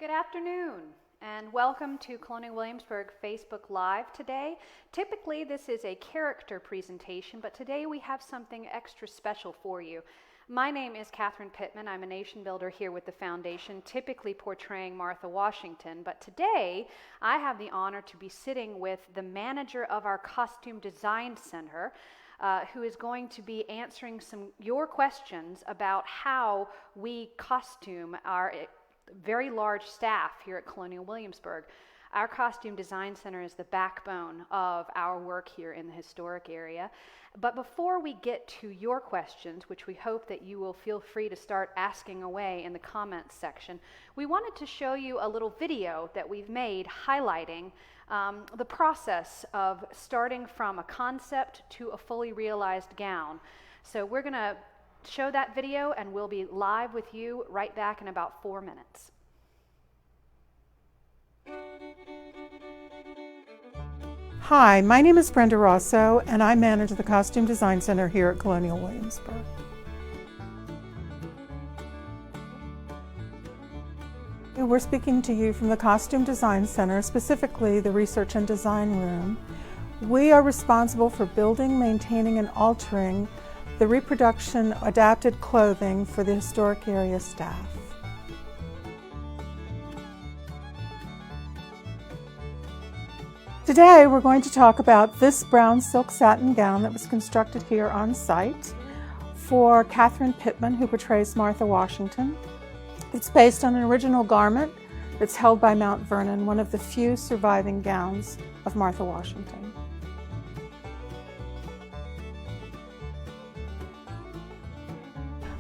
Good afternoon and welcome to Colonial Williamsburg Facebook Live today. Typically this is a character presentation, but today we have something extra special for you. My name is Catherine Pittman. I'm a nation builder here with the foundation, typically portraying Martha Washington, but today I have the honor to be sitting with the manager of our Costume Design Center, who is going to be answering your questions about how we costume our very large staff here at Colonial Williamsburg. Our Costume Design Center is the backbone of our work here in the historic area. But before we get to your questions, which we hope that you will feel free to start asking away in the comments section, we wanted to show you a little video that we've made highlighting the process of starting from a concept to a fully realized gown. So we're going to show that video and we'll be live with you right back in about 4 minutes. Hi, my name is Brenda Rosseau and I manage the Costume Design Center here at Colonial Williamsburg. We're speaking to you from the Costume Design Center, specifically the Research and Design Room. We are responsible for building, maintaining, and altering the reproduction adapted clothing for the historic area staff. Today we're going to talk about this brown silk satin gown that was constructed here on site for Catherine Pittman, who portrays Martha Washington. It's based on an original garment that's held by Mount Vernon, one of the few surviving gowns of Martha Washington.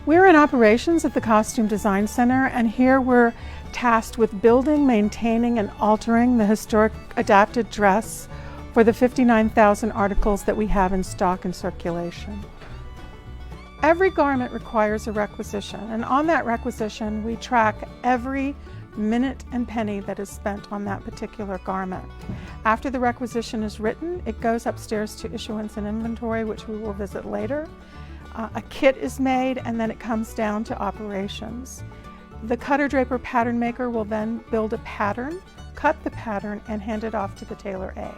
We're in operations at the Costume Design Center, and here we're tasked with building, maintaining, and altering the historic adapted dress for the 59,000 articles that we have in stock and circulation. Every garment requires a requisition, and on that requisition we track every minute and penny that is spent on that particular garment. After the requisition is written, it goes upstairs to issuance and inventory, which we will visit later. A kit is made, and then it comes down to operations. The cutter draper pattern maker will then build a pattern, cut the pattern, and hand it off to the tailor A.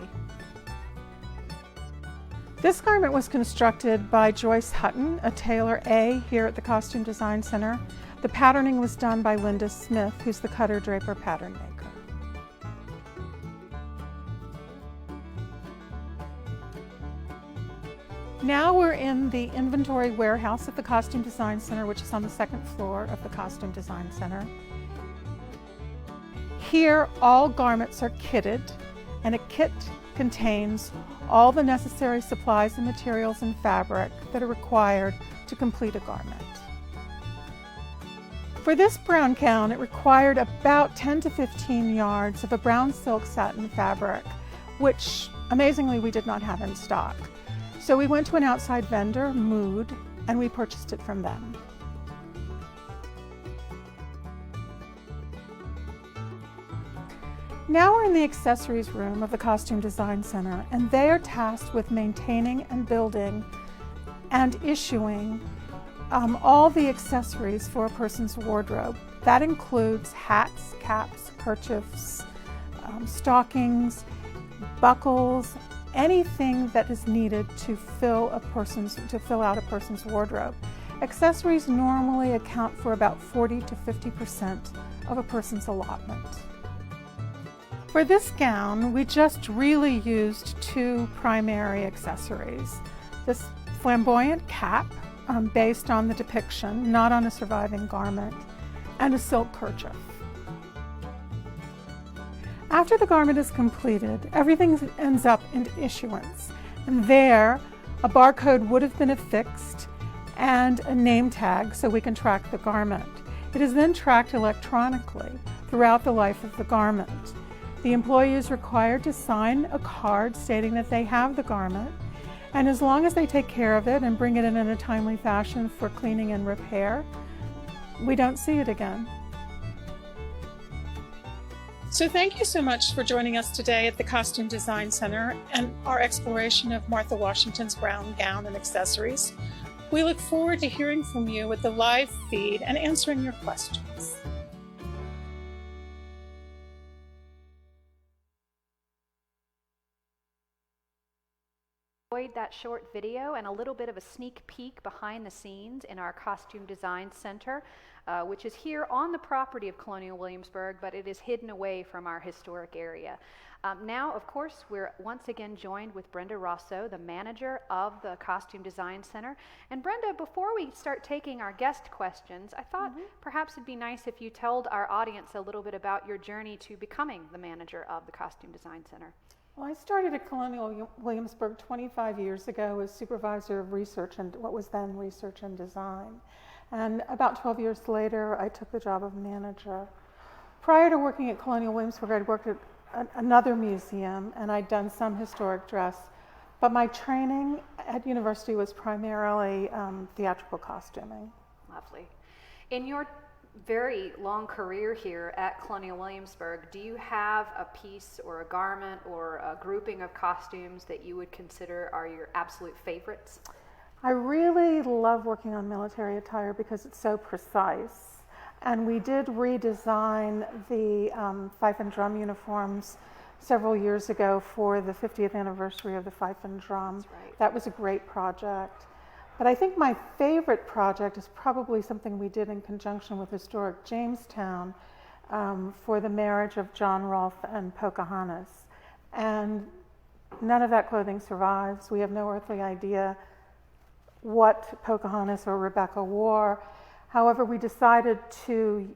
This garment was constructed by Joyce Hutton, a tailor A here at the Costume Design Center. The patterning was done by Linda Smith, who's the cutter draper pattern maker. Now we're in the inventory warehouse at the Costume Design Center, which is on the second floor of the Costume Design Center. Here, all garments are kitted, and a kit contains all the necessary supplies and materials and fabric that are required to complete a garment. For this brown gown, it required about 10 to 15 yards of a brown silk satin fabric, which amazingly we did not have in stock. So we went to an outside vendor, Mood, and we purchased it from them. Now we're in the accessories room of the Costume Design Center, and they are tasked with maintaining and building and issuing all the accessories for a person's wardrobe. That includes hats, caps, kerchiefs, stockings, buckles, anything that is needed to fill out a person's wardrobe. Accessories normally account for about 40 to 50% of a person's allotment. For this gown, we just really used two primary accessories. This flamboyant cap, based on the depiction, not on a surviving garment, and a silk kerchief. After the garment is completed, everything ends up in issuance, and there a barcode would have been affixed and a name tag so we can track the garment. It is then tracked electronically throughout the life of the garment. The employee is required to sign a card stating that they have the garment, and as long as they take care of it and bring it in a timely fashion for cleaning and repair, we don't see it again. So thank you so much for joining us today at the Costume Design Center and our exploration of Martha Washington's brown gown and accessories. We look forward to hearing from you with the live feed and answering your questions. enjoyed that short video and a little bit of a sneak peek behind the scenes in our Costume Design Center, which is here on the property of Colonial Williamsburg, but it is hidden away from our historic area. Now, of course, we're once again joined with Brenda Rosseau, the manager of the Costume Design Center. And Brenda, before we start taking our guest questions, I thought perhaps it'd be nice if you told our audience a little bit about your journey to becoming the manager of the Costume Design Center. Well, I started at Colonial Williamsburg 25 years ago as supervisor of research and what was then research and design. And about 12 years later, I took the job of manager. Prior to working at Colonial Williamsburg, I'd worked at another museum and I'd done some historic dress. But my training at university was primarily theatrical costuming. Lovely. In your very long career here at Colonial Williamsburg, do you have a piece or a garment or a grouping of costumes that you would consider are your absolute favorites? I really love working on military attire because it's so precise. And we did redesign the fife and drum uniforms several years ago for the 50th anniversary of the fife and drum. That's right. That was a great project. But I think my favorite project is probably something we did in conjunction with Historic Jamestown for the marriage of John Rolfe and Pocahontas. And none of that clothing survives. We have no earthly idea what Pocahontas or Rebecca wore. However, we decided to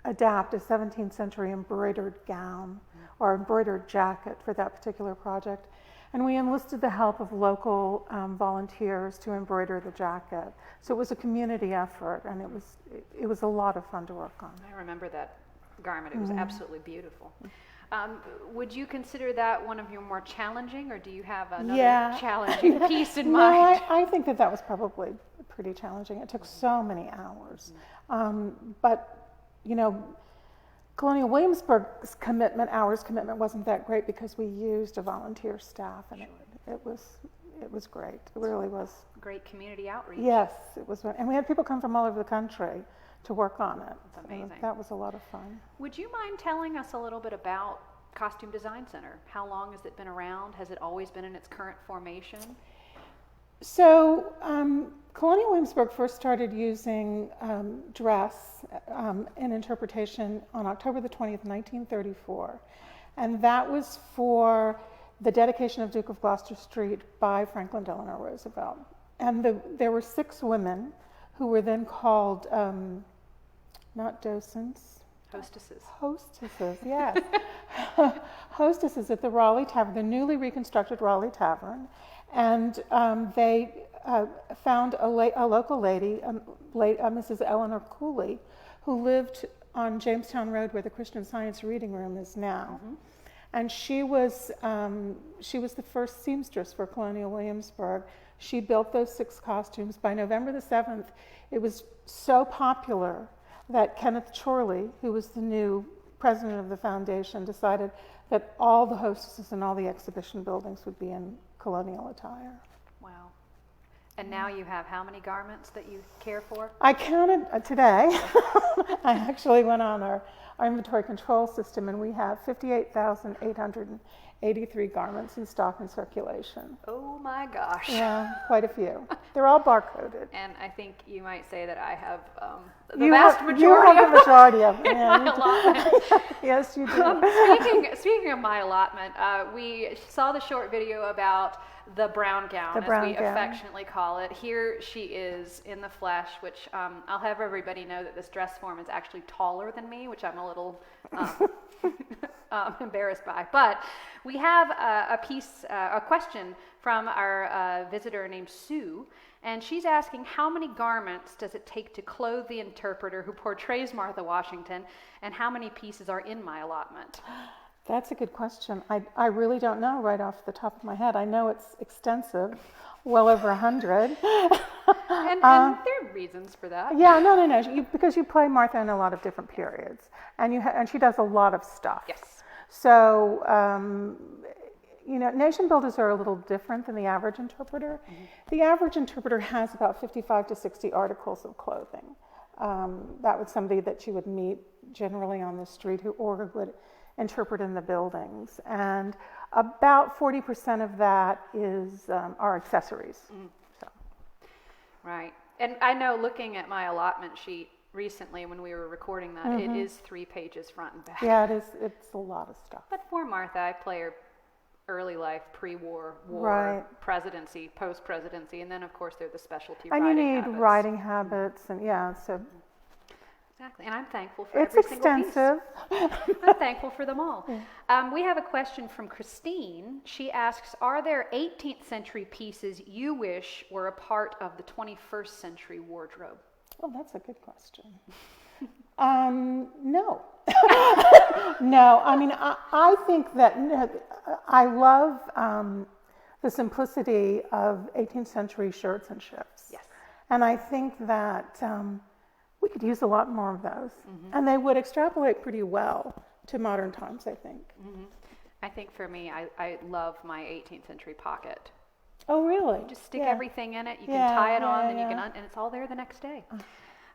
adapt a 17th century embroidered gown or embroidered jacket for that particular project. And we enlisted the help of local volunteers to embroider the jacket. So it was a community effort, and it was a lot of fun to work on. I remember that garment. It was absolutely beautiful. Would you consider that one of your more challenging, or do you have another challenging piece in mind? No, I think that was probably pretty challenging. It took so many hours. But, you know, Colonial Williamsburg's hours commitment wasn't that great because we used a volunteer staff, and it was great. It really was. Great community outreach. Yes, it was, and we had people come from all over the country to work on it. That's amazing. That was a lot of fun. Would you mind telling us a little bit about Costume Design Center? How long has it been around? Has it always been in its current formation? So Colonial Williamsburg first started using dress in interpretation on October the 20th, 1934. And that was for the dedication of Duke of Gloucester Street by Franklin Delano Roosevelt. And there were 6 women who were then called, not docents. Hostesses. Hostesses, yes. Hostesses at the Raleigh Tavern, the newly reconstructed Raleigh Tavern. And they found a local lady, Mrs. Eleanor Cooley, who lived on Jamestown Road where the Christian Science Reading Room is now. And she was the first seamstress for Colonial Williamsburg. She built those 6 costumes. By November the 7th, it was so popular that Kenneth Chorley, who was the new president of the foundation, decided that all the hostesses in all the exhibition buildings would be in Colonial attire. Wow. And now you have how many garments that you care for? I counted today. I actually went on our inventory control system, and we have 58,883 garments in stock and circulation. Oh my gosh. Yeah, quite a few. They're all barcoded. And I think you might say that I have the vast majority. You have the majority of them. My allotment. Yes, you do. Speaking of my allotment, we saw the short video about the brown gown, as we affectionately call it. Here she is in the flesh, which I'll have everybody know that this dress form is actually taller than me, which I'm a little embarrassed by. But we have a question from our visitor named Sue, and she's asking, how many garments does it take to clothe the interpreter who portrays Martha Washington, and how many pieces are in my allotment? That's a good question. I really don't know right off the top of my head. I know it's extensive, well over 100. And there are reasons for that. Yeah, no. Because you play Martha in a lot of different periods, and she does a lot of stuff. Yes. So, nation builders are a little different than the average interpreter. The average interpreter has about 55 to 60 articles of clothing. That was somebody that you would meet generally on the street who would interpret in the buildings. And about 40% of that is our accessories. So. Right. And I know, looking at my allotment sheet recently when we were recording that, it is 3 pages front and back. Yeah, it is. It's a lot of stuff. But for Martha, I play her early life, pre-war, war, Right. presidency, post-presidency, and then of course they're the specialty And writing you need habits. writing habits, and so Exactly, and I'm thankful for it's every single piece. extensive. I'm thankful for them all. We have a question from Christine. She asks, are there 18th century pieces you wish were a part of the 21st century wardrobe? Oh, that's a good question. No. No, I mean, I think that I love the simplicity of 18th century shirts and shifts. Yes. And I think that we could use a lot more of those. And they would extrapolate pretty well to modern times, I think. I think for me, I love my 18th century pocket. Oh, really? Just stick everything in it. You can tie it on, then you can, and it's all there the next day.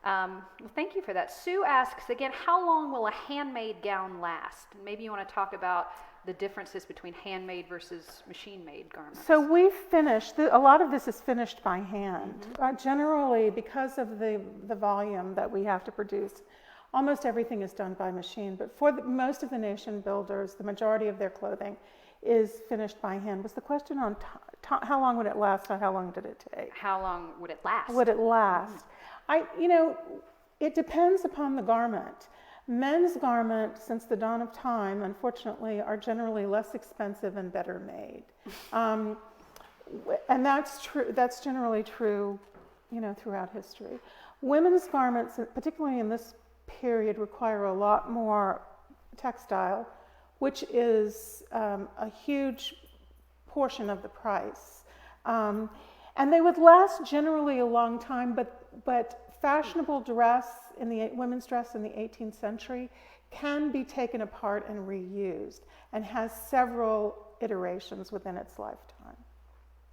Well, thank you for that. Sue asks again, how long will a handmade gown last? And maybe you want to talk about the differences between handmade versus machine-made garments. So we've finished, a lot of this is finished by hand. Generally, because of the volume that we have to produce, almost everything is done by machine. But for most of the nation builders, the majority of their clothing is finished by hand. Was the question on how long would it last, or how long did it take? How long would it last? Would it last? It depends upon the garment. Men's garments, since the dawn of time, unfortunately, are generally less expensive and better made. And that's true. That's generally true, throughout history. Women's garments, particularly in this period, require a lot more textile, which is a huge portion of the price. And they would last generally a long time, but fashionable dress, women's dress in the 18th century, can be taken apart and reused, and has several iterations within its lifetime.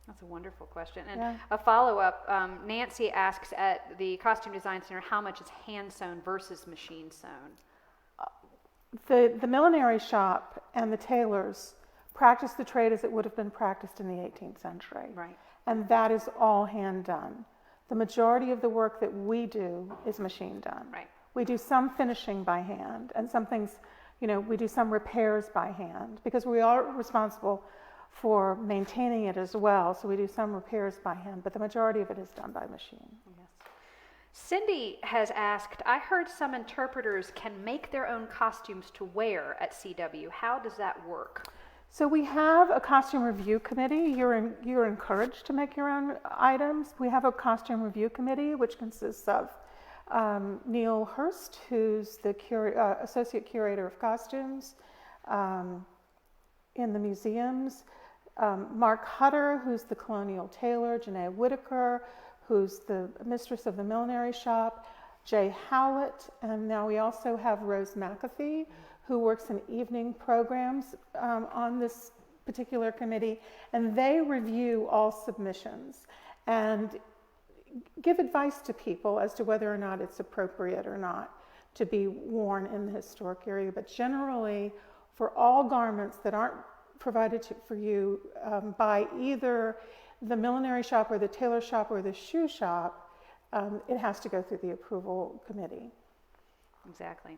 That's a wonderful question. And a follow-up, Nancy asks at the Costume Design Center, how much is hand-sewn versus machine-sewn? The millinery shop and the tailors practice the trade as it would have been practiced in the 18th century. Right. And that is all hand done. The majority of the work that we do is machine done. Right. We do some finishing by hand, and some things, we do some repairs by hand, because we are responsible for maintaining it as well. So we do some repairs by hand, but the majority of it is done by machine. Yes. Cindy has asked, I heard some interpreters can make their own costumes to wear at CW. How does that work? So we have a costume review committee. You're encouraged to make your own items. We have a costume review committee, which consists of Neil Hurst, who's the associate curator of costumes in the museums, Mark Hutter, who's the Colonial tailor, Janae Whitaker, who's the mistress of the millinery shop, Jay Howlett, and now we also have Rose McAfee, who works in evening programs on this particular committee, and they review all submissions and give advice to people as to whether or not it's appropriate or not to be worn in the historic area. But generally, for all garments that aren't provided for you by either the millinery shop or the tailor shop or the shoe shop, it has to go through the approval committee. Exactly.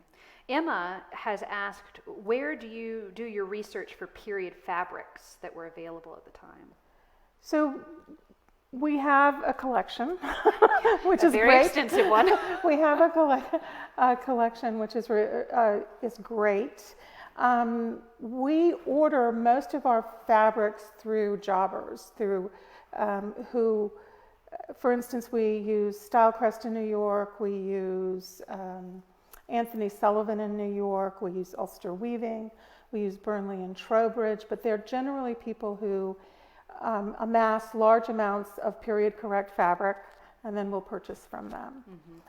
Emma has asked, where do you do your research for period fabrics that were available at the time? So we have a collection, which a is very great. extensive one. We have a collection which is great. We order most of our fabrics through jobbers, who, for instance, we use Stylecrest in New York, we use Anthony Sullivan in New York, we use Ulster Weaving, we use Burnley and Trowbridge, but they're generally people who amass large amounts of period correct fabric, and then we'll purchase from them.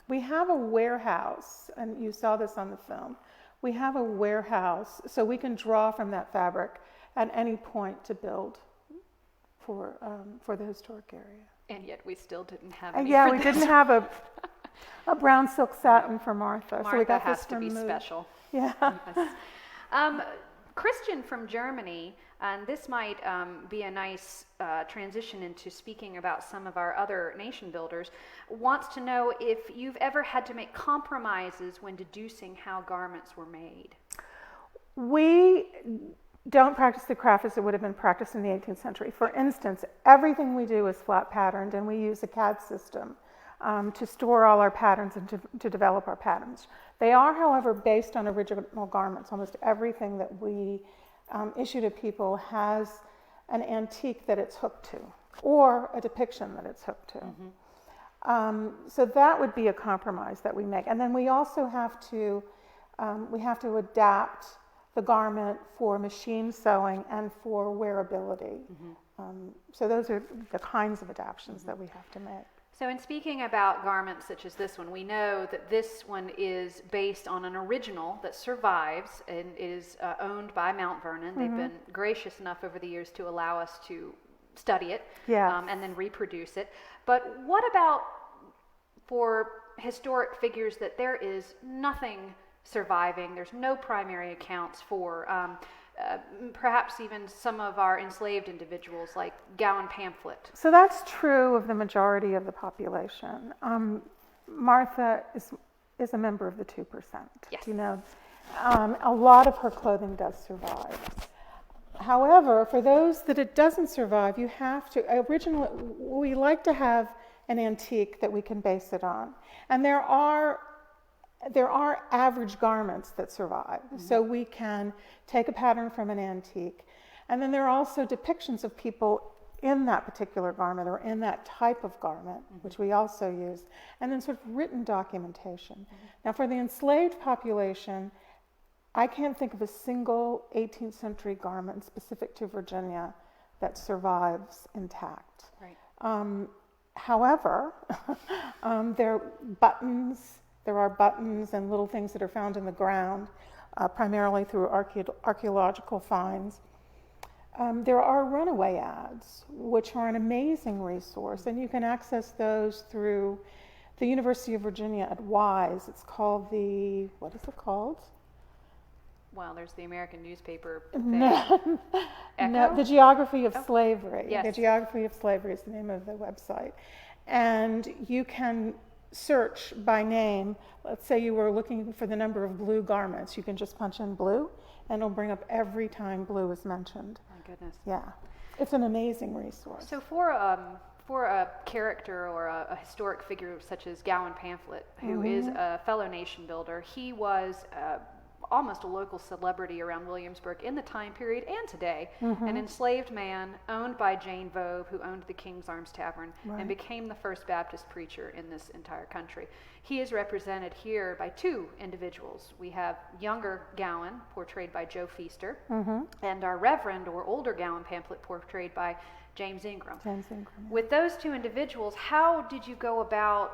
We have a warehouse, and you saw this on the film. We have a warehouse, so we can draw from that fabric at any point to build for the historic area. And yet we still didn't have any. We didn't have a brown silk satin for Martha. Martha So we got has this to be removed. special. Yeah. Yes. Christian from Germany, and this might be a nice transition into speaking about some of our other nation builders, wants to know if you've ever had to make compromises when deducing how garments were made. We don't practice the craft as it would have been practiced in the 18th century. For instance, everything we do is flat patterned, and we use a CAD system to store all our patterns and to develop our patterns. They are, however, based on original garments. Almost everything that we issue to people has an antique that it's hooked to, or a depiction that it's hooked to. Mm-hmm. So that would be a compromise that we make. And then we also have to adapt the garment for machine sewing and for wearability. Mm-hmm. So those are the kinds of adaptations mm-hmm. that we have to make. So in speaking about garments such as this one, we know that this one is based on an original that survives and is owned by Mount Vernon. Mm-hmm. They've been gracious enough over the years to allow us to study it and then reproduce it. But what about for historic figures that there is nothing surviving, there's no primary accounts for, perhaps even some of our enslaved individuals like Gowan Pamphlet? So that's true of the majority of the population. Martha is a member of the 2%. Yes. You know, a lot of her clothing does survive. However, for those that it doesn't survive, you have to, we like to have an antique that we can base it on. And there are average garments that survive. Mm-hmm. So we can take a pattern from an antique. And then there are also depictions of people in that particular garment or in that type of garment, mm-hmm. which we also use. And then sort of written documentation. Mm-hmm. Now for the enslaved population, I can't think of a single 18th century garment specific to Virginia that survives intact. Right. However, there are buttons and little things that are found in the ground, primarily through archaeological finds. There are runaway ads, which are an amazing resource, and you can access those through the University of Virginia at Wise. It's called what is it called? Well, there's the American newspaper thing. No, the Geography of Slavery. Yes. The Geography of Slavery is the name of the website. And you can search by name. Let's say you were looking for the number of blue garments. You can just punch in blue, and it'll bring up every time blue is mentioned. My goodness. Yeah. It's an amazing resource. So for a character or a historic figure such as Gowan Pamphlet, who mm-hmm. is a fellow nation builder, he was almost a local celebrity around Williamsburg in the time period and today. Mm-hmm. An enslaved man owned by Jane Vove, who owned the King's Arms Tavern, right. and became the first Baptist preacher in this entire country. He is represented here by two individuals. We have younger Gowan, portrayed by Joe Feaster, mm-hmm. and our Reverend or older Gowan Pamphlet, portrayed by James Ingram. With those two individuals, how did you go about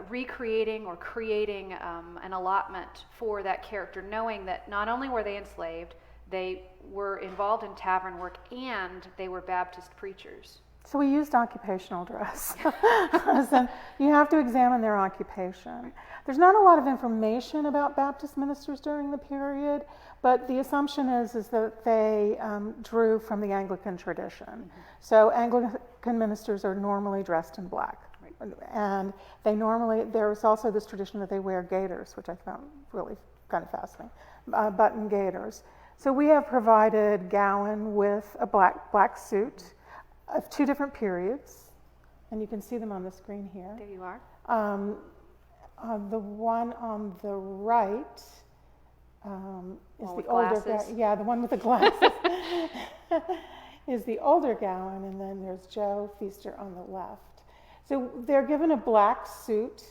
recreating or creating an allotment for that character, knowing that not only were they enslaved, they were involved in tavern work and they were Baptist preachers? So we used occupational dress. So you have to examine their occupation. There's not a lot of information about Baptist ministers during the period, but the assumption is that they drew from the Anglican tradition. Mm-hmm. So Anglican ministers are normally dressed in black. And there's also this tradition that they wear gaiters, which I found really kind of fascinating, button gaiters. So we have provided Gowan with a black suit of two different periods, and you can see them on the screen here. There you are. The one on the right is the older Gowan. Yeah, the one with the glasses is the older Gowan, and then there's Joe Feaster on the left. So they're given a black suit,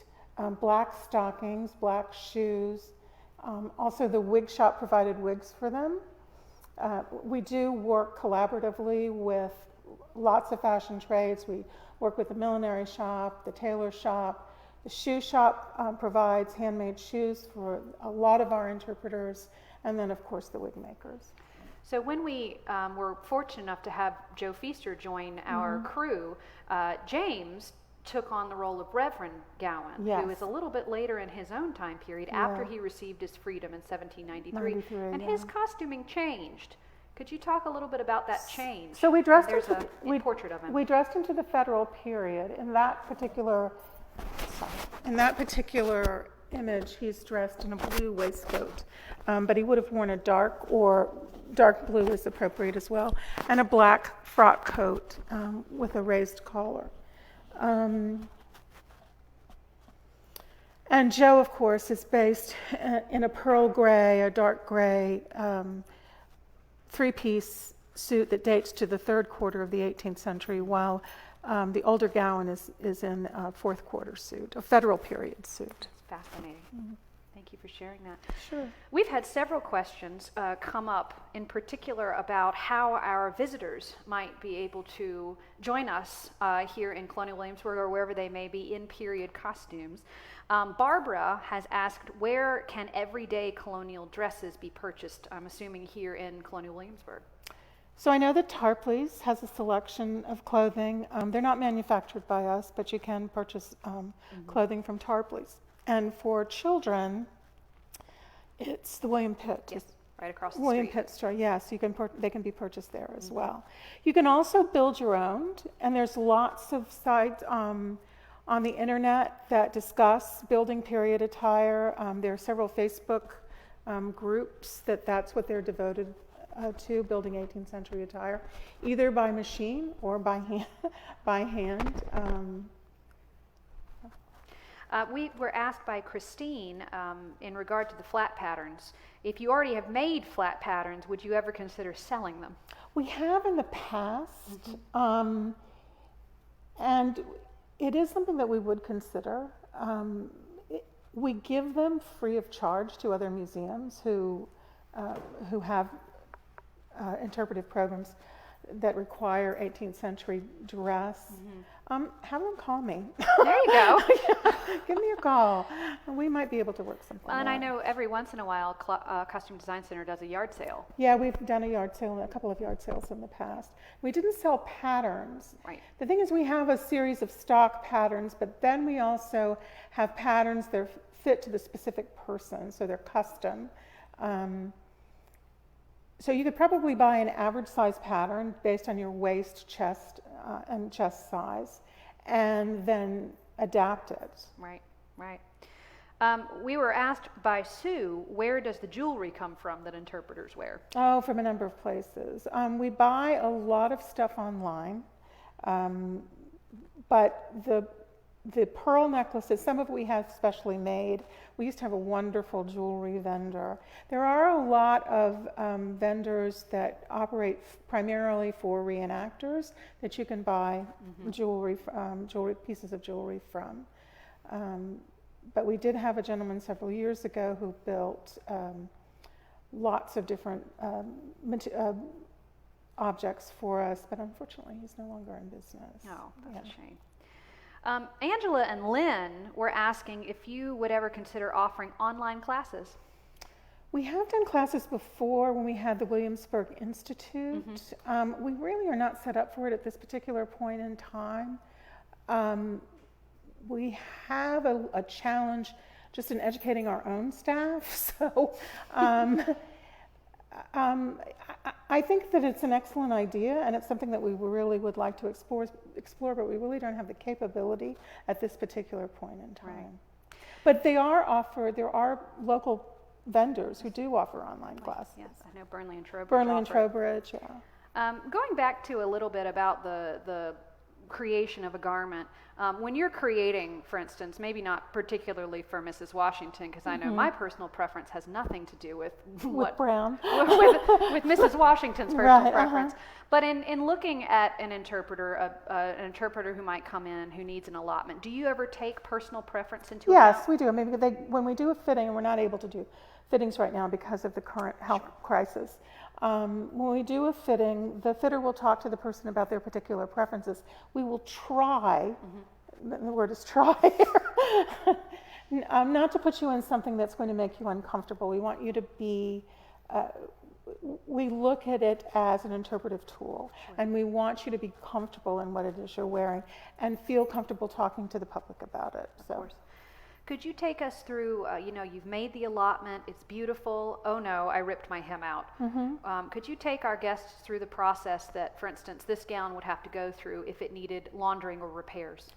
black stockings, black shoes. Also, the wig shop provided wigs for them. We do work collaboratively with lots of fashion trades. We work with the millinery shop, the tailor shop. The shoe shop provides handmade shoes for a lot of our interpreters, and then, of course, the wig makers. So when we were fortunate enough to have Joe Feaster join our mm-hmm. crew, James took on the role of Reverend Gowan, Yes. who is a little bit later in his own time period, after he received his freedom in 1793, and his costuming changed. Could you talk a little bit about that change? So we dressed There's into a portrait of him. We dressed into the Federal period. In that particular image, he's dressed in a blue waistcoat, but he would have worn a dark blue is appropriate as well, and a black frock coat with a raised collar. And Joe, of course, is based in a pearl gray, a dark gray, three-piece suit that dates to the third quarter of the 18th century, while the older Gowan is in a fourth quarter suit, a Federal period suit. That's fascinating. Mm-hmm. Thank you for sharing that. Sure. We've had several questions come up, in particular about how our visitors might be able to join us here in Colonial Williamsburg or wherever they may be in period costumes. Barbara has asked, where can everyday colonial dresses be purchased? I'm assuming here in Colonial Williamsburg. So I know that Tarpley's has a selection of clothing. They're not manufactured by us, but you can purchase clothing from Tarpley's. And for children, it's the William Pitt. Yes, right across the William street. Pitt store, yes. They can be purchased there as well. You can also build your own, and there's lots of sites on the internet that discuss building period attire. There are several Facebook groups that's what they're devoted to, building 18th century attire, either by machine or by hand. We were asked by Christine in regard to the flat patterns, if you already have made flat patterns, would you ever consider selling them? We have in the past, and it is something that we would consider. We give them free of charge to other museums who have interpretive programs that require 18th century dress. Have them call me. There you go. Give me a call. We might be able to work something out. And I know every once in a while, Costume Design Center does a yard sale. Yeah, we've done a couple of yard sales in the past. We didn't sell patterns. Right. The thing is, we have a series of stock patterns, but then we also have patterns that fit to the specific person, so they're custom. So you could probably buy an average size pattern based on your waist, chest, and chest size, and then adapt it. Right, right. We were asked by Sue, where does the jewelry come from that interpreters wear? Oh, from a number of places. We buy a lot of stuff online, but the pearl necklaces, some of it we have specially made. We used to have a wonderful jewelry vendor. There are a lot of vendors that operate primarily for reenactors that you can buy pieces of jewelry from. But we did have a gentleman several years ago who built lots of different objects for us, but unfortunately he's no longer in business. Oh, that's a shame. Angela and Lynn were asking if you would ever consider offering online classes. We have done classes before when we had the Williamsburg Institute. We really are not set up for it at this particular point in time. We have a challenge just in educating our own staff, so I think that it's an excellent idea, and it's something that we really would like to explore, but we really don't have the capability at this particular point in time. Right. But there are local vendors who do offer online classes. Yes, I know Burnley and Trowbridge. Burnley and Trowbridge, yeah. Going back to a little bit about the creation of a garment, when you're creating, for instance, maybe not particularly for Mrs. Washington, because I know my personal preference has nothing to do with brown, with Mrs. Washington's personal preference. But in looking at an interpreter who might come in who needs an allotment, do you ever take personal preference into account? Yes, we do. I mean, when we do a fitting, and we're not able to do fittings right now because of the current health crisis. When we do a fitting, the fitter will talk to the person about their particular preferences. We will try, the word is try, not to put you in something that's going to make you uncomfortable. We want you to be, we look at it as an interpretive tool, and we want you to be comfortable in what it is you're wearing and feel comfortable talking to the public about it. Of course. Could you take us through, you've made the allotment, it's beautiful, oh no, I ripped my hem out. Could you take our guests through the process that, for instance, this gown would have to go through if it needed laundering or repairs?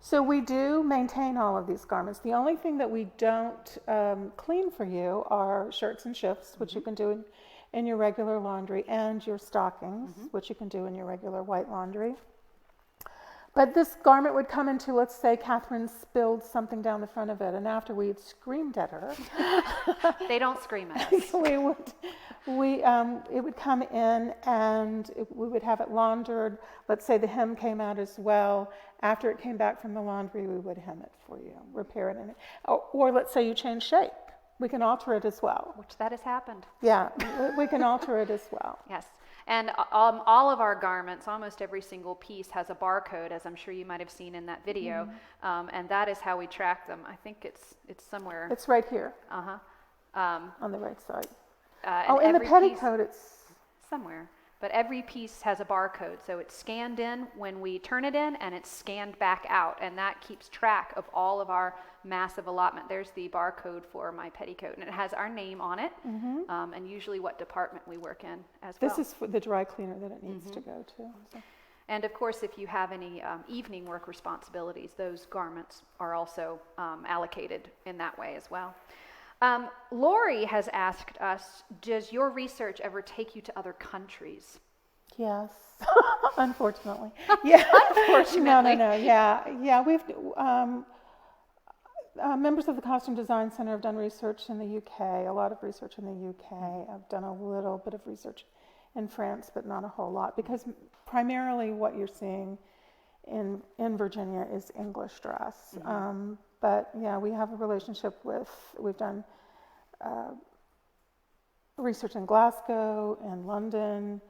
So we do maintain all of these garments. The only thing that we don't clean for you are shirts and shifts, which you can do in your regular laundry, and your stockings, which you can do in your regular white laundry. But this garment would come into, let's say Catherine spilled something down the front of it, and after we had screamed at her. They don't scream at us. It would come in, and we would have it laundered. Let's say the hem came out as well. After it came back from the laundry, we would hem it for you, repair it in it. Or let's say you change shape. We can alter it as well. Which that has happened. Yeah, we can alter it as well. Yes. And all of our garments, almost every single piece has a barcode, as I'm sure you might have seen in that video, and that is how we track them. I think it's somewhere. It's right here. On the right side. In the petticoat, it's somewhere. But every piece has a barcode, so it's scanned in when we turn it in, and it's scanned back out, and that keeps track of all of our massive allotment. There's the barcode for my petticoat, and it has our name on it, and usually what department we work in as well. This is for the dry cleaner that it needs to go to. So. And of course, if you have any evening work responsibilities, those garments are also allocated in that way as well. Lori has asked us, does your research ever take you to other countries? Yes, unfortunately. Yeah. Unfortunately. No. Yeah. We've members of the Costume Design Center have done research in the UK, a lot of research in the UK. I've done a little bit of research in France, but not a whole lot, because primarily what you're seeing in Virginia is English dress. But yeah, we have a relationship we've done research in Glasgow and London,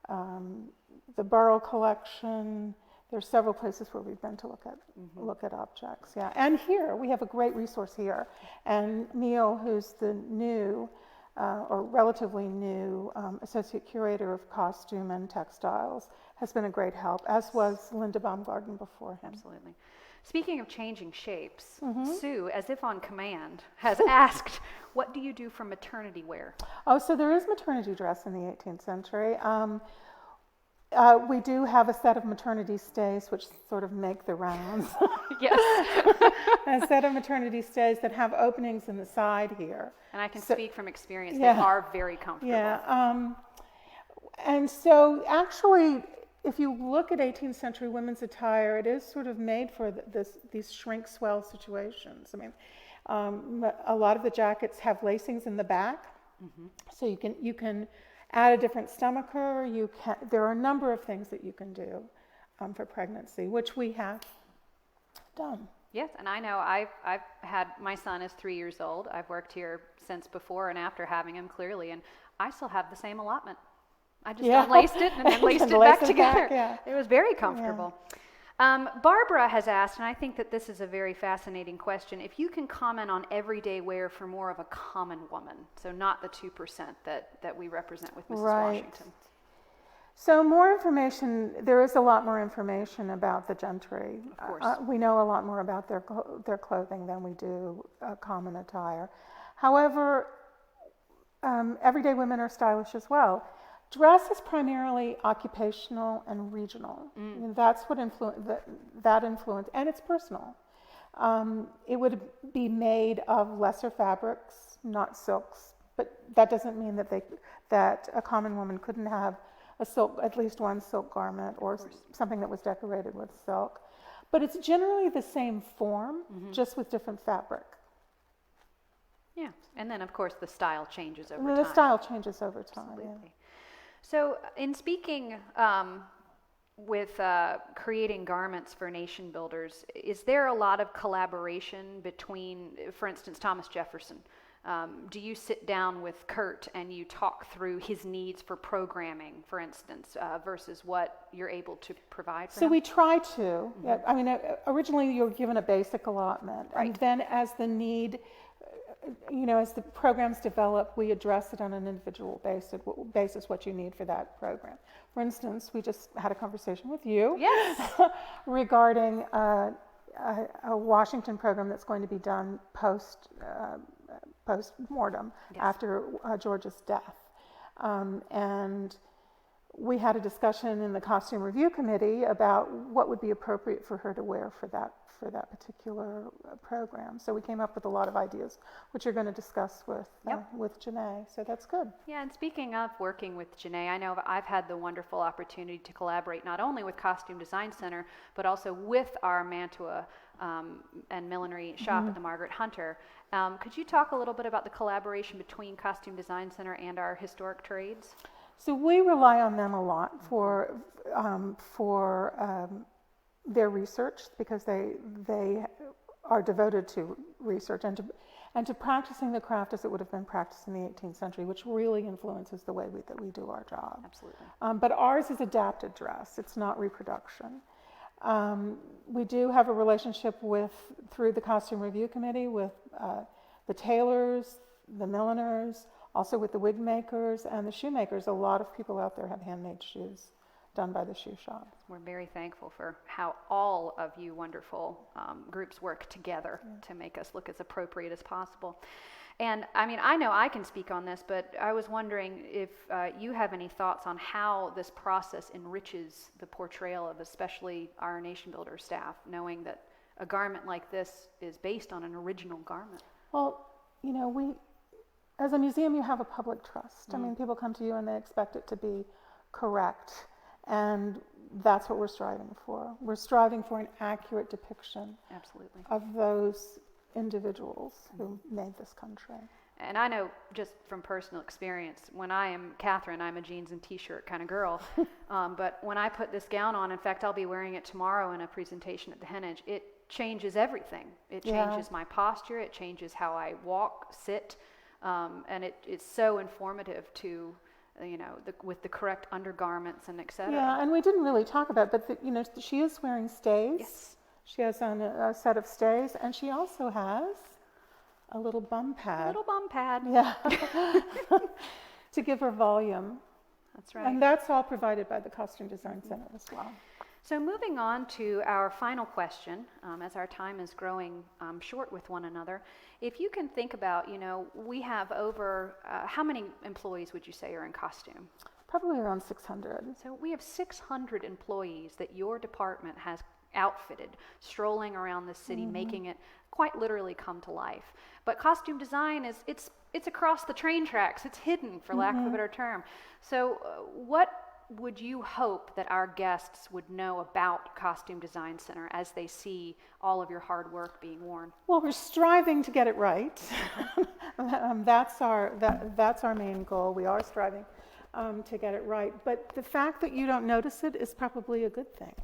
the Borough collection. There's several places where we've been to look at objects. Yeah, and here we have a great resource here. And Neil, who's the new or relatively new associate curator of costume and textiles, has been a great help, as was Linda Baumgarten before him. Absolutely. Speaking of changing shapes, Sue, as if on command, has asked, what do you do for maternity wear? Oh, so there is maternity dress in the 18th century. We do have a set of maternity stays which sort of make the rounds. Yes. A set of maternity stays that have openings in the side here. And I can speak from experience, they are very comfortable. Yeah. And so actually, if you look at 18th century women's attire, it is sort of made for these shrink swell situations. I mean, a lot of the jackets have lacings in the back, so you can add a different stomacher. There are a number of things that you can do for pregnancy, which we have done. Yes, and I know I've had, my son is 3 years old. I've worked here since before and after having him, clearly, and I still have the same allotment. I just unlaced it and then laced it back together. It was very comfortable. Yeah. Barbara has asked, and I think that this is a very fascinating question, if you can comment on everyday wear for more of a common woman, so not the 2% that we represent with Mrs. Washington. So more information, there is a lot more information about the gentry. Of course. We know a lot more about their clothing than we do common attire. However, everyday women are stylish as well. Dress is primarily occupational and regional. And that's what that influence, and it's personal. It would be made of lesser fabrics, not silks, but that doesn't mean that a common woman couldn't have at least one silk garment or something that was decorated with silk. But it's generally the same form, just with different fabric. Yeah, and then of course the style changes over time. The style changes over time. Absolutely. Yeah. So in speaking with creating garments for nation builders, is there a lot of collaboration between, for instance, Thomas Jefferson? Do you sit down with Kurt and you talk through his needs for programming, for instance, versus what you're able to provide for him? So we try to. Yeah, I mean, originally you were given a basic allotment, and then as the need as the programs develop, we address it on an individual basis what you need for that program. For instance, we just had a conversation with you regarding a Washington program that's going to be done post-mortem after George's death. And we had a discussion in the costume review committee about what would be appropriate for her to wear for that particular program. So we came up with a lot of ideas, which you're going to discuss with Janae. So that's good. Yeah, and speaking of working with Janae, I know I've had the wonderful opportunity to collaborate not only with Costume Design Center, but also with our Mantua and millinery shop at the Margaret Hunter. Could you talk a little bit about the collaboration between Costume Design Center and our historic trades? So we rely on them a lot for their research, because they are devoted to research and to practicing the craft as it would have been practiced in the 18th century, which really influences the way that we do our job. Absolutely. But ours is adapted dress. It's not reproduction. We do have a relationship through the Costume Review Committee with the tailors, the milliners, also with the wig makers and the shoemakers. A lot of people out there have handmade shoes done by the shoe shop. We're very thankful for how all of you wonderful groups work together to make us look as appropriate as possible. And I mean, I know I can speak on this, but I was wondering if you have any thoughts on how this process enriches the portrayal of especially our Nation Builder staff, knowing that a garment like this is based on an original garment. Well, we, as a museum, you have a public trust. I mean, people come to you and they expect it to be correct. And that's what we're striving for. We're striving for an accurate depiction of those individuals who made this country. And I know just from personal experience, when I am Catherine, I'm a jeans and t-shirt kind of girl. But when I put this gown on, in fact, I'll be wearing it tomorrow in a presentation at the Hennage, it changes everything. It changes my posture, it changes how I walk, sit, and it's so informative to with the correct undergarments and et cetera. Yeah, and we didn't really talk about it, but she is wearing stays. Yes. She has on a set of stays, and she also has a little bum pad. A little bum pad. Yeah. To give her volume. That's right. And that's all provided by the Costume Design Center as well. So moving on to our final question, as our time is growing short with one another, if you can think about, we have over, how many employees would you say are in costume? Probably around 600. So we have 600 employees that your department has outfitted, strolling around the city, making it quite literally come to life. But costume design it's across the train tracks. It's hidden, for lack of a better term. So what would you hope that our guests would know about Costume Design Center as they see all of your hard work being worn? Well, we're striving to get it right. That's our main goal. We are striving to get it right. But the fact that you don't notice it is probably a good thing.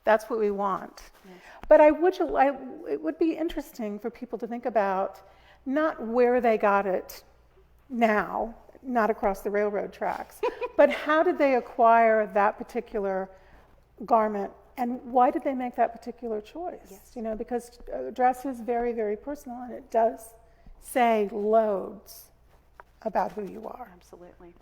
That's what we want. Yes. But it would be interesting for people to think about not where they got it now, not across the railroad tracks, but how did they acquire that particular garment, and why did they make that particular choice? Yes. Because dress is very, very personal, and it does say loads about who you are. Absolutely.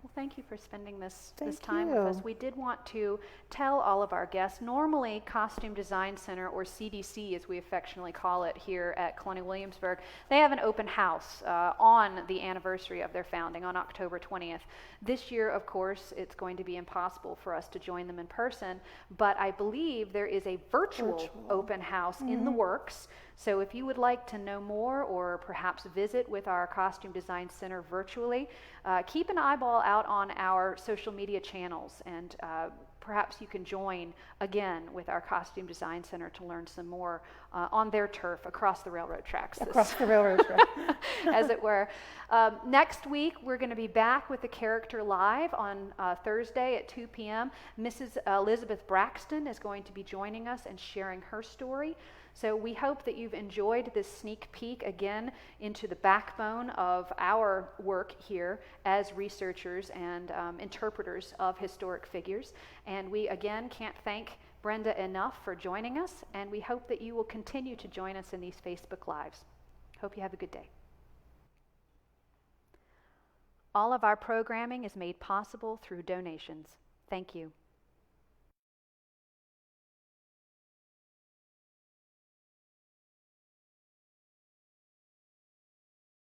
Well, thank you for spending this time with us. We did want to tell all of our guests, normally Costume Design Center, or CDC as we affectionately call it here at Colonial Williamsburg, they have an open house on the anniversary of their founding on October 20th. This year, of course, it's going to be impossible for us to join them in person, but I believe there is a virtual open house in the works. So if you would like to know more or perhaps visit with our Costume Design Center virtually, keep an eyeball out on our social media channels, and perhaps you can join again with our Costume Design Center to learn some more on their turf across the railroad tracks. Across the railroad tracks. As it were. Next week, we're going to be back with the Character Live on Thursday at 2 p.m. Mrs. Elizabeth Braxton is going to be joining us and sharing her story. So we hope that you've enjoyed this sneak peek again into the backbone of our work here as researchers and interpreters of historic figures. And we again can't thank Brenda enough for joining us, and we hope that you will continue to join us in these Facebook Lives. Hope you have a good day. All of our programming is made possible through donations. Thank you.